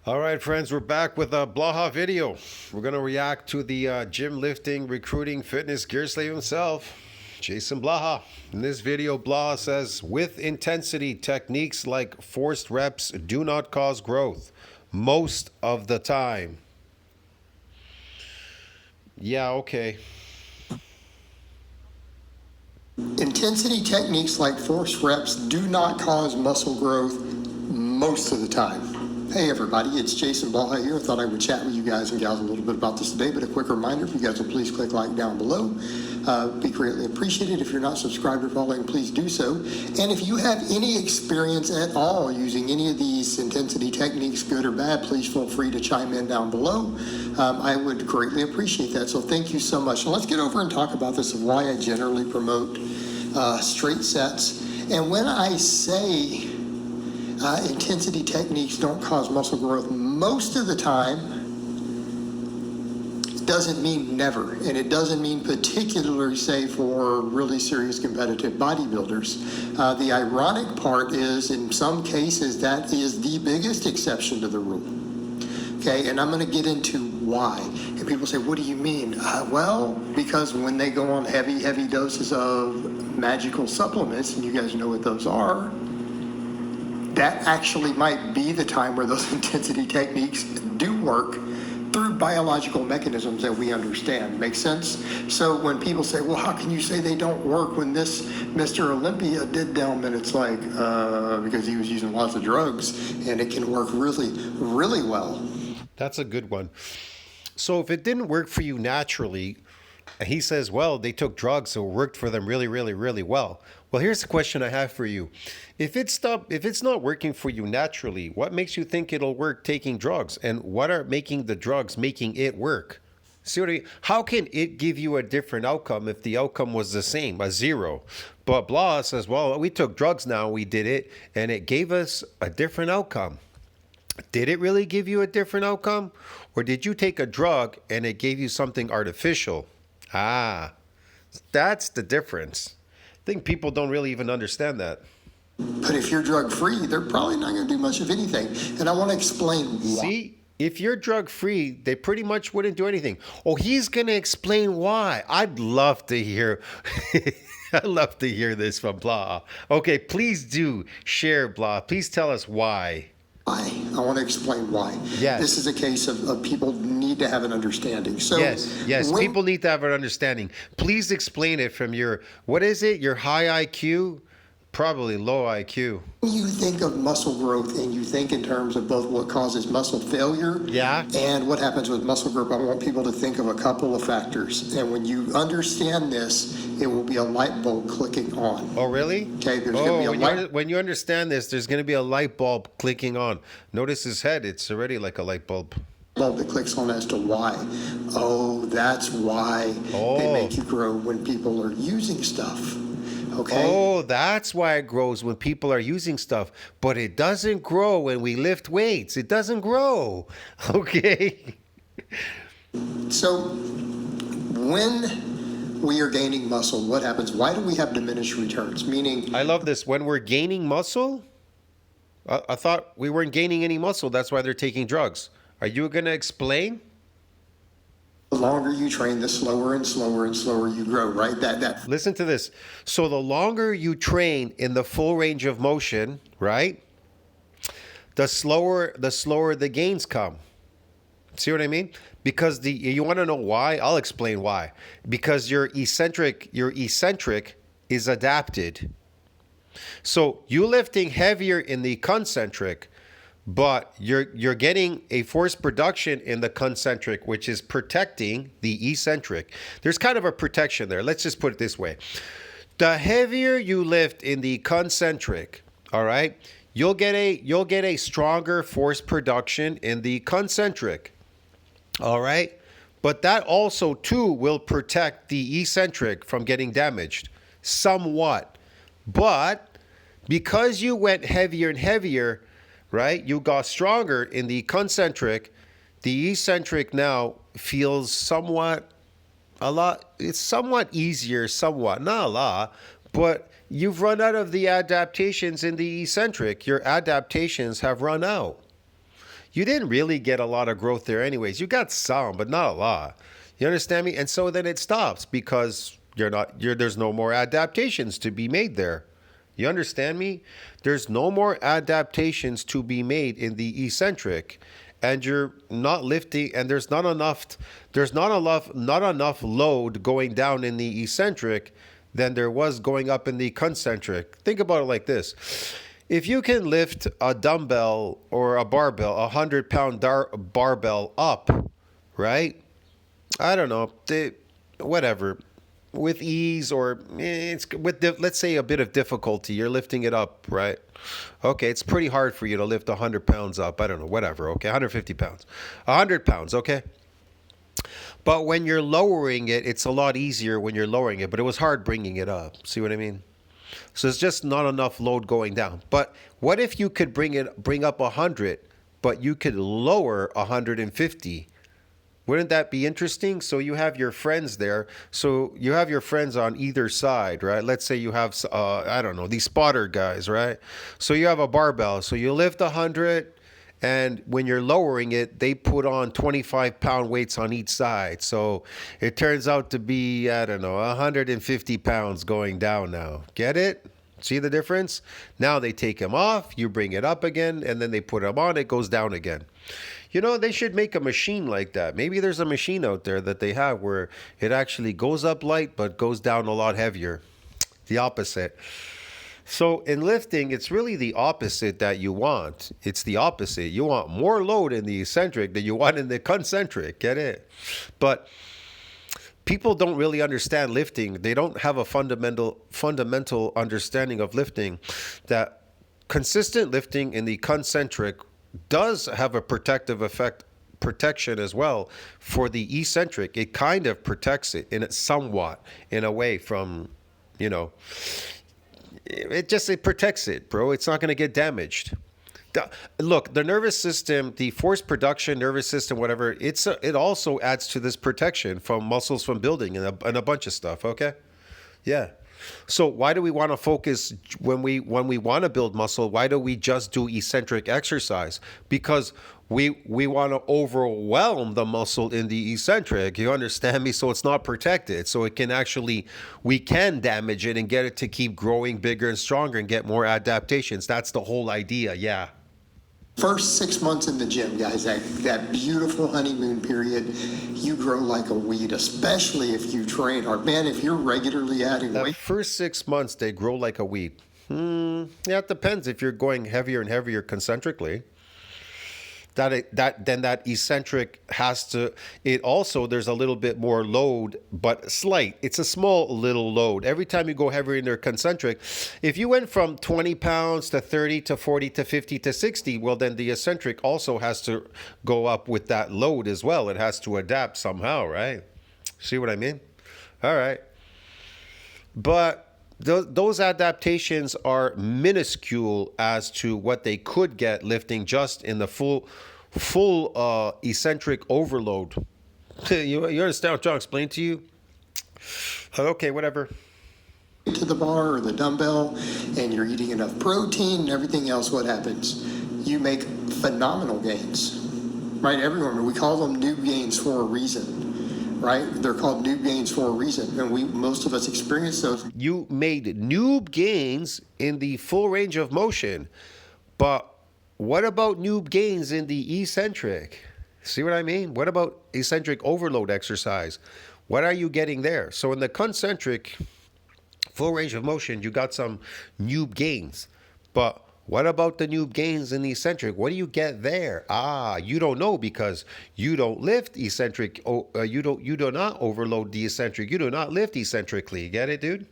All right, friends, we're back with a Blaha video. We're going to react to the gym lifting, recruiting, fitness gear slave himself, Jason Blaha. In this video, Blaha says, with intensity, techniques like forced reps do not cause growth most of the time. Yeah, okay. Intensity techniques like forced reps do not cause muscle growth most of the time. Hey everybody, it's Jason Blaha here. I thought I would chat with you guys and gals a little bit about this today, but a quick reminder, if you guys will please click like down below. Be greatly appreciated. If you're not subscribed or following, please do so. And if you have any experience at all using any of these intensity techniques, good or bad, please feel free to chime in down below. I would greatly appreciate that. So thank you so much. So let's get over and talk about this of why I generally promote straight sets. And when I say intensity techniques don't cause muscle growth most of the time, it doesn't mean never, and it doesn't mean particularly, say, for really serious competitive bodybuilders. The ironic part is, in some cases, that is the biggest exception to the rule. Okay, and I'm going to get into why. And people say, what do you mean? Well, because when they go on heavy doses of magical supplements, and you guys know what those are, that actually might be the time where those intensity techniques do work through biological mechanisms that we understand. Make sense? So when people say, well, how can you say they don't work when this Mr. Olympia did them? And it's like, because he was using lots of drugs, and it can work really, really well. That's a good one. So if it didn't work for you naturally, he says, well, they took drugs, so it worked for them really, really, really well. Well, here's the question I have for you. If it's not working for you naturally, what makes you think it'll work taking drugs? And what are making the drugs making it work? See what I mean? How can it give you a different outcome if the outcome was the same, a zero? But Blah says, well, we took drugs now, we did it, and it gave us a different outcome. Did it really give you a different outcome? Or did you take a drug and it gave you something artificial? Ah, that's the difference. I think people don't really even understand that. But if you're drug-free, they're probably not going to do much of anything. And I want to explain why. See, if you're drug-free, they pretty much wouldn't do anything. Oh, he's going to explain why. I'd love to hear. I'd love to hear this from Blah. Okay, please do share, Blah. Please tell us why. I want to explain why. Yes. This is a case of people need to have an understanding. So yes, people need to have an understanding. Please explain it from your, what is it, your high IQ? Probably low IQ. When you think of muscle growth and you think in terms of both what causes muscle failure and what happens with muscle growth, I want people to think of a couple of factors. And when you understand this, it will be a light bulb clicking on. Oh, really? Okay, there's going to be a light. When you understand this, there's going to be a light bulb clicking on. Notice his head. It's already like a light bulb. That clicks on as to why. Oh, that's why they make you grow when people are using stuff. Okay. Oh, that's why it grows when people are using stuff, but it doesn't grow when we lift weights. It doesn't grow. Okay. So when we are gaining muscle, what happens? Why do we have diminished returns? Meaning, I love this. When we're gaining muscle, I thought we weren't gaining any muscle. That's why they're taking drugs. Are you going to explain? The longer you train, the slower and slower and slower you grow, right? Listen to this. So the longer you train in the full range of motion, right? The slower the gains come. See what I mean? Because you want to know why? I'll explain why. Because your eccentric is adapted. So you lifting heavier in the concentric, but you're getting a forced production in the concentric, which is protecting the eccentric. There's kind of a protection there. Let's just put it this way. The heavier you lift in the concentric, all right, you'll get a stronger force production in the concentric. All right? But that also too will protect the eccentric from getting damaged somewhat. But because you went heavier and heavier, right? You got stronger in the concentric. The eccentric now feels it's somewhat easier, somewhat, not a lot, but you've run out of the adaptations in the eccentric. Your adaptations have run out. you didn't really get a lot of growth there anyways. You got some, but not a lot. You understand me? And so then it stops because there's no more adaptations to be made there. You understand me? There's no more adaptations to be made in the eccentric, and you're not lifting, and there's not enough load going down in the eccentric than there was going up in the concentric. Think about it like this. If you can lift a dumbbell or a barbell, 100-pound barbell up, right? I don't know, whatever, with ease, or it's with, let's say, a bit of difficulty. You're lifting it up, right? Okay, it's pretty hard for you to lift 100 pounds up. I don't know, whatever, okay, 150 pounds, 100 pounds, okay? But when you're lowering it, it's a lot easier when you're lowering it, but it was hard bringing it up. See what I mean? So it's just not enough load going down. But what if you could bring up 100, but you could lower 150? Wouldn't that be interesting? So you have your friends there. So you have your friends on either side, right? Let's say you have, I don't know, these spotter guys, right? So you have a barbell. So you lift 100, and when you're lowering it, they put on 25-pound weights on each side. So it turns out to be, I don't know, 150 pounds going down now. Get it? See the difference? Now they take them off, you bring it up again, and then they put them on, it goes down again. You know, they should make a machine like that. Maybe there's a machine out there that they have where it actually goes up light but goes down a lot heavier. The opposite. So in lifting, it's really the opposite that you want. It's the opposite. You want more load in the eccentric than you want in the concentric. Get it? But people don't really understand lifting. They don't have a fundamental understanding of lifting, that consistent lifting in the concentric does have a protection as well for the eccentric. It kind of protects it somewhat in a way from, it protects it, bro. It's not going to get damaged. Look, the nervous system, the force production nervous system, whatever, it also adds to this protection from muscles from building and a bunch of stuff. Okay. Yeah. So why do we want to focus when we want to build muscle? Why do we just do eccentric exercise? Because we want to overwhelm the muscle in the eccentric. You understand me? So it's not protected. So we can damage it and get it to keep growing bigger and stronger and get more adaptations. That's the whole idea. Yeah. First 6 months in the gym, guys, that beautiful honeymoon period, you grow like a weed, especially if you train hard. Man, if you're regularly adding weight. First 6 months, they grow like a weed. Yeah, it depends if you're going heavier and heavier concentrically. Then that eccentric has to, there's a little bit more load, but slight. It's a small little load. Every time you go heavier in their concentric, if you went from 20 pounds to 30 to 40 to 50 to 60, well, then the eccentric also has to go up with that load as well. It has to adapt somehow, right? See what I mean? All right. But those adaptations are minuscule as to what they could get lifting just in the full eccentric overload. You understand what I'm trying to explain to you? Okay, whatever. To the bar or the dumbbell, and you're eating enough protein and everything else, what happens? You make phenomenal gains, right? Everyone, we call them noob gains for a reason. Right? They're called noob gains for a reason, and most of us experience those. You made noob gains in the full range of motion, but what about noob gains in the eccentric? See what I mean? What about eccentric overload exercise? What are you getting there? So in the concentric full range of motion, you got some noob gains, but what about the noob gains in the eccentric? What do you get there? You don't know because you don't lift eccentric. You do not overload the eccentric. You do not lift eccentrically. Get it, dude?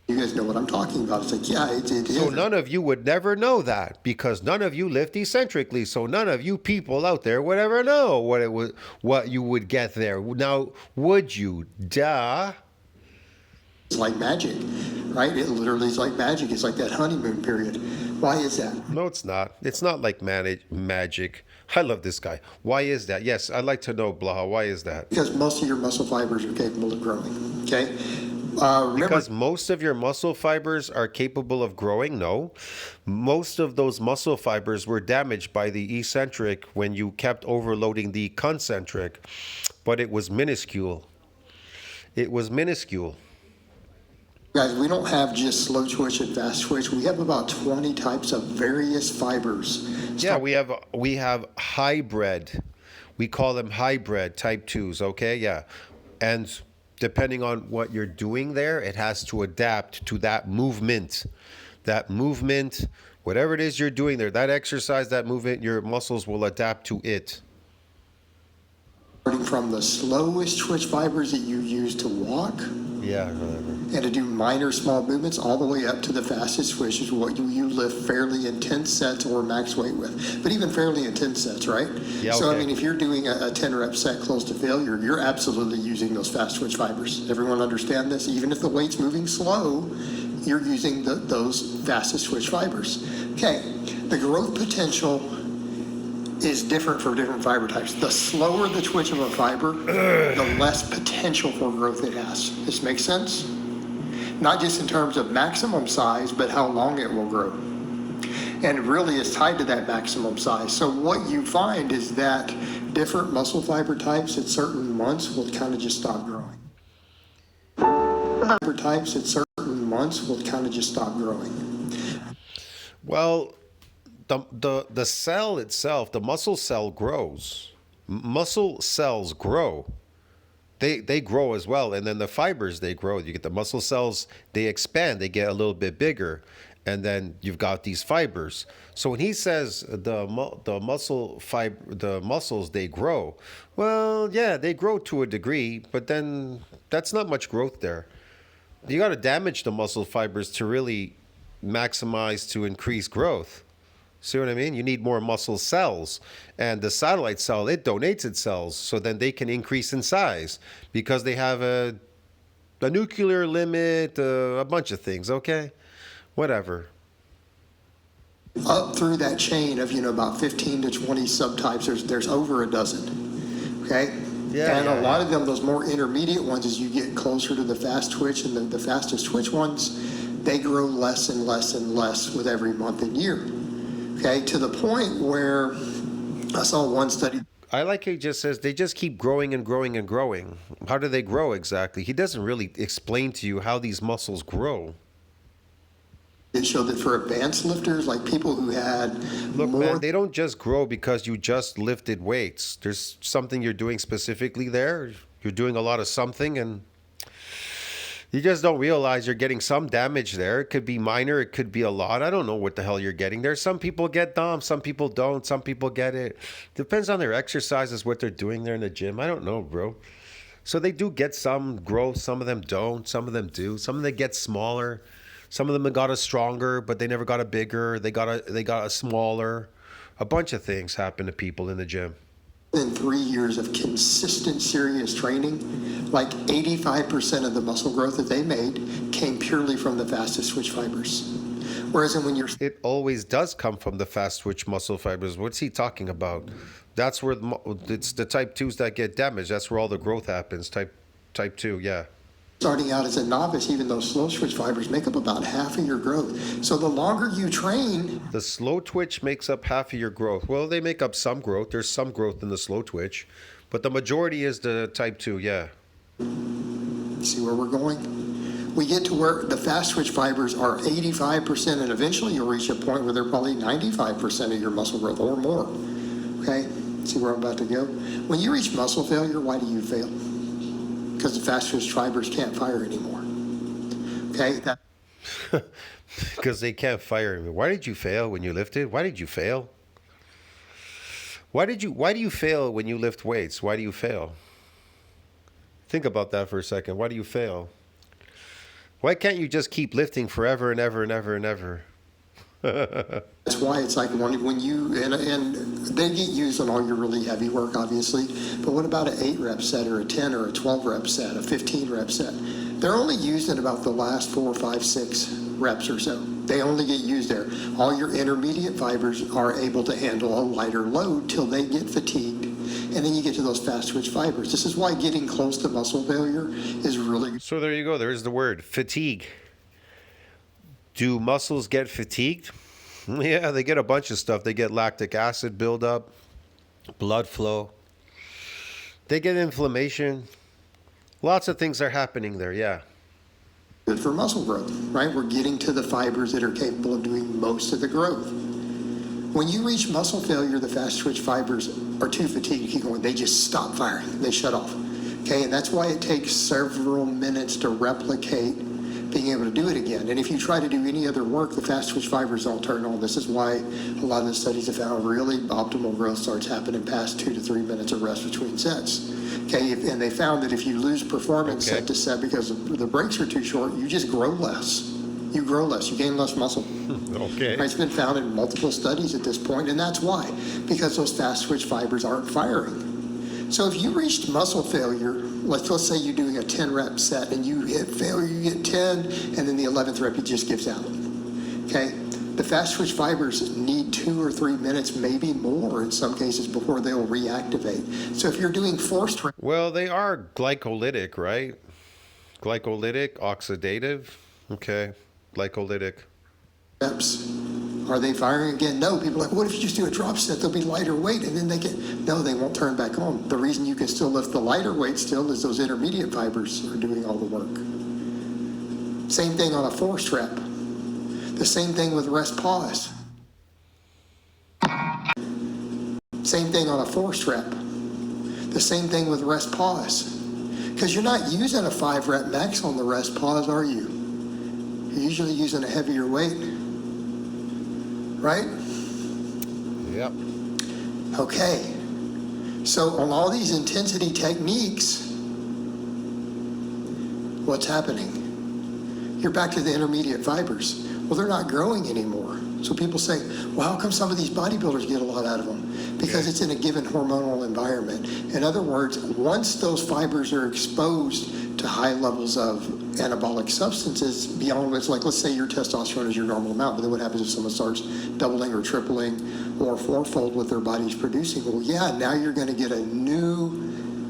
You guys know what I'm talking about. It's like, yeah, it is. So none of you would never know that because none of you lift eccentrically. So none of you people out there would ever know what you would get there. Now, would you? Duh. It's like magic, right? It literally is like magic. It's like that honeymoon period. Why is that? No, it's not. It's not like magic. I love this guy. Why is that? Yes, I'd like to know, Blaha. Why is that? Because most of your muscle fibers are capable of growing, okay? Remember, Because most of your muscle fibers are capable of growing? No. Most of those muscle fibers were damaged by the eccentric when you kept overloading the concentric, but it was minuscule. It was minuscule. guys, we don't have just slow twitch and fast twitch. We have about 20 types of various fibers. Yeah, we have hybrid. We call them hybrid type 2s, okay? Yeah. And depending on what you're doing there, it has to adapt to that movement. That movement, whatever it is you're doing there, that exercise, that movement, your muscles will adapt to it. Starting from the slowest twitch fibers that you use to walk Yeah, whatever. and to do minor small movements all the way up to the fastest twitch is what you lift fairly intense sets or max weight with. But even fairly intense sets, right? Yeah, So, I okay. mean, if you're doing a 10 rep set close to failure, you're absolutely using those fast twitch fibers. Everyone understand this? Even if the weight's moving slow, you're using those fastest twitch fibers. Okay, the growth potential is different for different fiber types. The slower the twitch of a fiber, the less potential for growth it has. This makes sense? Not just in terms of maximum size, but how long it will grow. And it really is tied to that maximum size. So what you find is that different muscle fiber types at certain months will kind of just stop growing. Fiber types at certain months will kind of just stop growing. Well, the cell itself, the muscle cell grows. Muscle cells grow. They grow as well, and then the fibers, they grow. You get the muscle cells, they expand, they get a little bit bigger, and then you've got these fibers. So when he says the muscles they grow, well, yeah, they grow to a degree, but then that's not much growth there. You got to damage the muscle fibers to really maximize, to increase growth. See what I mean? You need more muscle cells. And the satellite cell, it donates its cells so then they can increase in size because they have a nuclear limit, a bunch of things, okay? Whatever. Up through that chain of, about 15 to 20 subtypes, there's over a dozen, okay? Yeah, and yeah, a lot of them, those more intermediate ones, as you get closer to the fast twitch, and the fastest twitch ones, they grow less and less and less with every month and year. Okay, to the point where I saw one study. I like he just says they just keep growing and growing and growing. How do they grow exactly? He doesn't really explain to you how these muscles grow. It showed that for advanced lifters, like people who had Look, more. man, they don't just grow because you just lifted weights. There's something you're doing specifically there. You're doing a lot of something, and you just don't realize you're getting some damage there. It could be minor. It could be a lot. I don't know what the hell you're getting there. Some people get DOM. Some people don't. Some people get it. Depends on their exercises, what they're doing there in the gym. I don't know, bro. So they do get some growth. Some of them don't. Some of them do. Some of them get smaller. Some of them got a stronger, but they never got a bigger. They got a smaller. A bunch of things happen to people in the gym. In 3 years of consistent, serious training, like 85% of the muscle growth that they made came purely from the fastest twitch fibers. Whereas when you're It always does come from the fast twitch muscle fibers. What's he talking about? That's where it's the type 2s that get damaged. That's where all the growth happens. Type 2, yeah. starting out as a novice, even those slow twitch fibers make up about half of your growth. So the longer you train, The slow twitch makes up half of your growth. Well, they make up some growth. There's some growth in the slow twitch, but the majority is the type 2, yeah. see where we're going? We get to where the fast twitch fibers are 85%, and eventually you'll reach a point where they're probably 95% of your muscle growth or more. Okay? See where I'm about to go? When you reach muscle failure, why do you fail? Because the fast twitch fibers can't fire anymore. Okay? Because they can't fire me. Why did you fail when you lifted? Why did you fail? Why do you fail when you lift weights? Why do you fail? Think about that for a second. Why do you fail? Why can't you just keep lifting forever and ever and ever and ever? That's why it's like when you, and they get used on all your really heavy work, obviously, but what about an 8 rep set or a 10 or a 12 rep set, a 15 rep set? They're only used in about the last 4, 5, 6 reps or so. They only get used there. All your intermediate fibers are able to handle a lighter load till they get fatigued and then you get to those fast twitch fibers. This is why getting close to muscle failure is really. So there you go. There's the word, fatigue. Do muscles get fatigued? Yeah, they get a bunch of stuff. They get lactic acid buildup, blood flow. They get inflammation. Lots of things are happening there, yeah. Good for muscle growth, right? We're getting to the fibers that are capable of doing most of the growth. When you reach muscle failure, the fast twitch fibers are too fatigued to keep going. They just stop firing. They shut off. Okay, and that's why it takes several minutes to replicate being able to do it again. And if you try to do any other work, the fast twitch fibers don't turn on. This is why a lot of the studies have found really optimal growth starts happening past 2 to 3 minutes of rest between sets. Okay, and they found that if you lose performance set to set because the breaks are too short, you just grow less. You grow less, you gain less muscle. Okay. Right, it's been found in multiple studies at this point, and that's why, because those fast twitch fibers aren't firing. So if you reached muscle failure, let's say you're doing a 10 rep set and you hit failure, you get 10, and then the 11th rep it just gives out. Okay, the fast twitch fibers need 2 or 3 minutes, maybe more in some cases, before they'll reactivate. So if you're doing forced, well, they are glycolytic, right? Glycolytic, oxidative. Okay, glycolytic. reps, are they firing again? No. People are like, what if you just do a drop set? They'll be lighter weight, and then they won't turn back on. The reason you can still lift the lighter weight still is those intermediate fibers are doing all the work. Same thing on a forced rep. The same thing with rest pause. Same thing on a forced rep. The same thing with rest pause. Because you're not using a 5 rep max on the rest pause, are you? You're usually using a heavier weight. Right? Yep. Okay. So on all these intensity techniques, what's happening? You're back to the intermediate fibers. Well, they're not growing anymore. So people say, well, how come some of these bodybuilders get a lot out of them? Because it's in a given hormonal environment. In other words, once those fibers are exposed to high levels of anabolic substances beyond what's like, let's say your testosterone is your normal amount, but then what happens if someone starts doubling or tripling or fourfold what their body's producing? Well, yeah, now you're going to get a new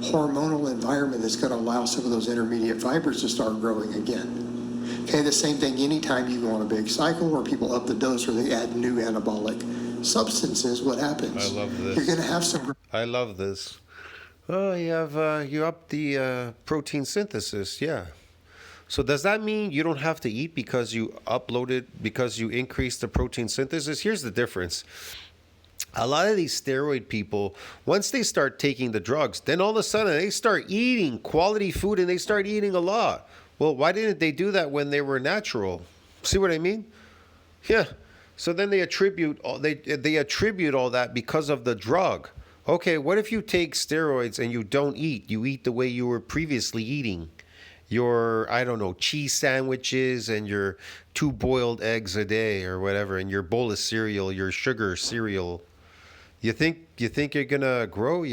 hormonal environment that's going to allow some of those intermediate fibers to start growing again. Okay, the same thing anytime you go on a big cycle or people up the dose or they add new anabolic substances, what happens? I love this. You're going to have some. I love this. Oh, you up the protein synthesis, yeah. So does that mean you don't have to eat because you increased the protein synthesis? Here's the difference. A lot of these steroid people, once they start taking the drugs, then all of a sudden they start eating quality food and they start eating a lot. Well, why didn't they do that when they were natural? See what I mean? Yeah. So then they attribute all that because of the drug. Okay, what if you take steroids and you don't eat? You eat the way you were previously eating. Your, I don't know, cheese sandwiches and your 2 boiled eggs a day or whatever, and your bowl of cereal, your sugar cereal. You think you're gonna grow? What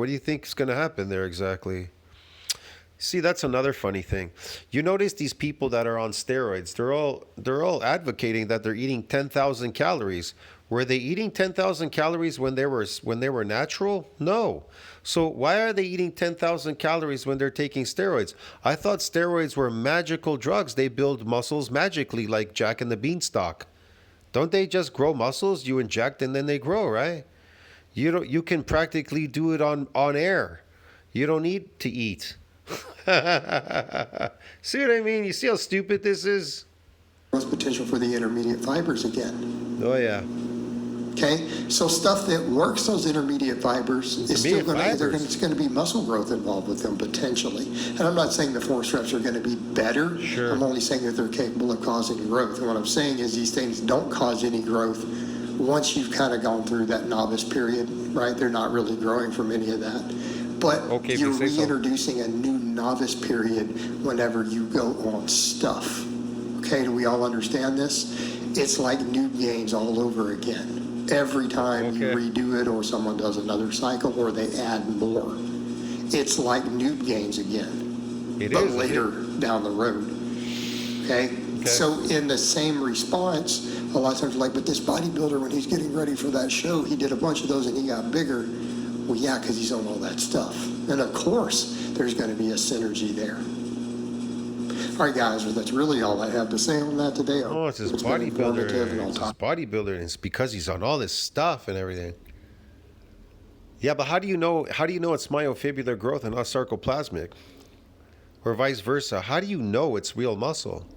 do you think is gonna happen there exactly? See, that's another funny thing. You notice these people that are on steroids, they're all advocating that they're eating 10,000 calories. Were they eating 10,000 calories when they were natural? No. So why are they eating 10,000 calories when they're taking steroids? I thought steroids were magical drugs. They build muscles magically like Jack and the Beanstalk. Don't they just grow muscles? You inject and then they grow, right? You can practically do it on air. You don't need to eat. See what I mean? You see how stupid this is? Growth potential for the intermediate fibers again. Oh, yeah. Okay, so stuff that works those intermediate fibers is still going to, it's going to be muscle growth involved with them potentially. And I'm not saying the force reps are going to be better. Sure. I'm only saying that they're capable of causing growth. And what I'm saying is these things don't cause any growth once you've kind of gone through that novice period, right? They're not really growing from any of that. But you're reintroducing a new novice period whenever you go on stuff. Okay, do we all understand this? It's like new gains all over again. Every time you redo it or someone does another cycle or they add more, it's like new gains again, but later down the road. Okay? So in the same response, a lot of times like, but this bodybuilder, when he's getting ready for that show, he did a bunch of those and he got bigger. Well, yeah, because he's on all that stuff. And of course, there's going to be a synergy there. All right, guys, well, that's really all I have to say on that today. Oh, it's his been informative and bodybuilder. I'll It's his talk. bodybuilder, and it's because he's on all this stuff and everything. Yeah, but how do you know? How do you know it's myofibrillar growth and not sarcoplasmic, or vice versa? How do you know it's real muscle?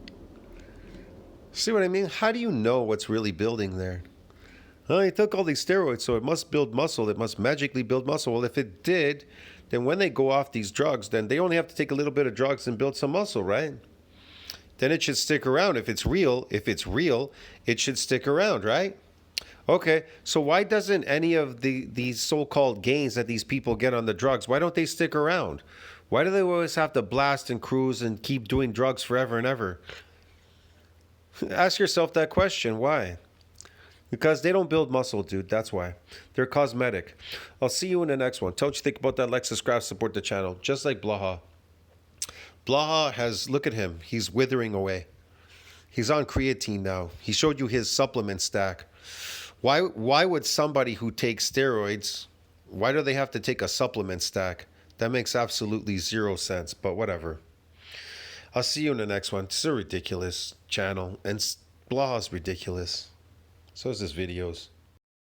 See what I mean? How do you know what's really building there? Oh, he took all these steroids, so it must build muscle. It must magically build muscle. Well, if it did, then when they go off these drugs, then they only have to take a little bit of drugs and build some muscle, right? Then it should stick around. If it's real, it should stick around, right? Okay, so why doesn't any of these so-called gains that these people get on the drugs, why don't they stick around? Why do they always have to blast and cruise and keep doing drugs forever and ever? Ask yourself that question. Why? Because they don't build muscle, dude. That's why. They're cosmetic. I'll see you in the next one. Tell what you think about that. Like, subscribe, support the channel. Just like Blaha. Blaha has, look at him. He's withering away. He's on creatine now. He showed you his supplement stack. Why would somebody who takes steroids, why do they have to take a supplement stack? That makes absolutely zero sense, but whatever. I'll see you in the next one. It's a ridiculous channel, and Blaha's ridiculous. So is his videos.